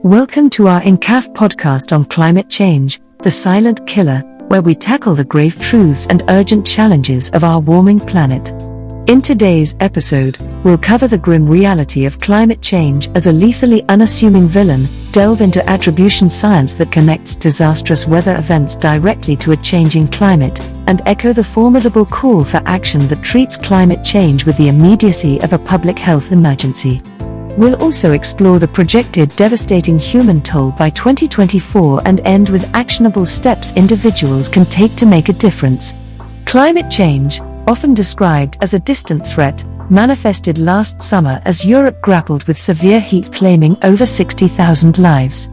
Welcome to our INCAF podcast on climate change, the silent killer, where we tackle the grave truths and urgent challenges of our warming planet. In today's episode, we'll cover the grim reality of climate change as a lethally unassuming villain, delve into attribution science that connects disastrous weather events directly to a changing climate, and echo the formidable call for action that treats climate change with the immediacy of a public health emergency. We'll also explore the projected devastating human toll by 2024 and end with actionable steps individuals can take to make a difference. Climate change, often described as a distant threat, manifested last summer as Europe grappled with severe heat, claiming over 60,000 lives.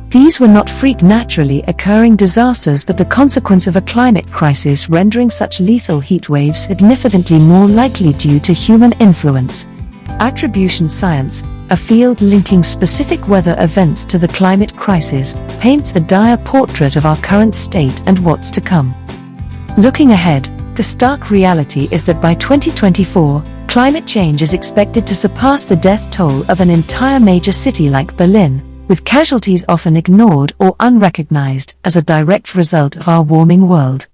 These were not freak naturally occurring disasters but the consequence of a climate crisis, rendering such lethal heat waves significantly more likely due to human influence. Attribution science, a field linking specific weather events to the climate crisis, paints a dire portrait of our current state and what's to come. Looking ahead, the stark reality is that by 2024, climate change is expected to surpass the death toll of an entire major city like Berlin, with casualties often ignored or unrecognized as a direct result of our warming world.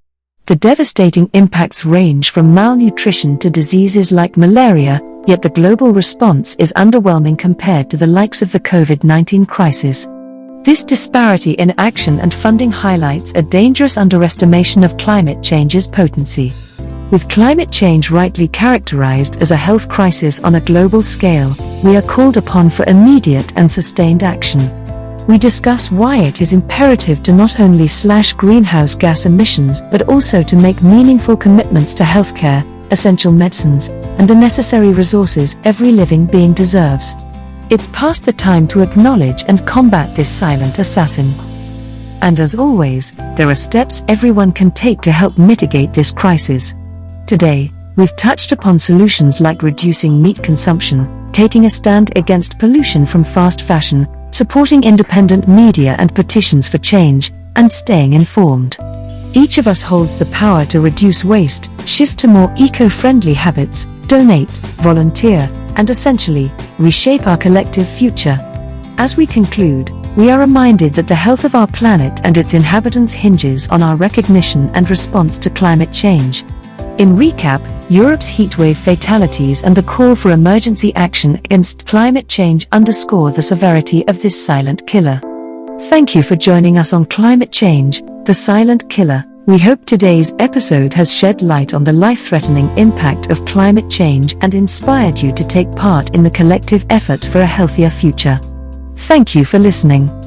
The devastating impacts range from malnutrition to diseases like malaria, yet the global response is underwhelming compared to the likes of the COVID-19 crisis. This disparity in action and funding highlights a dangerous underestimation of climate change's potency. With climate change rightly characterized as a health crisis on a global scale, we are called upon for immediate and sustained action. We discuss why it is imperative to not only slash greenhouse gas emissions but also to make meaningful commitments to healthcare, essential medicines, and the necessary resources every living being deserves. It's past the time to acknowledge and combat this silent assassin. And as always, there are steps everyone can take to help mitigate this crisis. Today, we've touched upon solutions like reducing meat consumption, taking a stand against pollution from fast fashion, supporting independent media and petitions for change, and staying informed. Each of us holds the power to reduce waste, shift to more eco-friendly habits, donate, volunteer, and essentially, reshape our collective future. As we conclude, we are reminded that the health of our planet and its inhabitants hinges on our recognition and response to climate change. In recap, Europe's heatwave fatalities and the call for emergency action against climate change underscore the severity of this silent killer. Thank you for joining us on Climate Change, the Silent Killer. We hope today's episode has shed light on the life-threatening impact of climate change and inspired you to take part in the collective effort for a healthier future. Thank you for listening.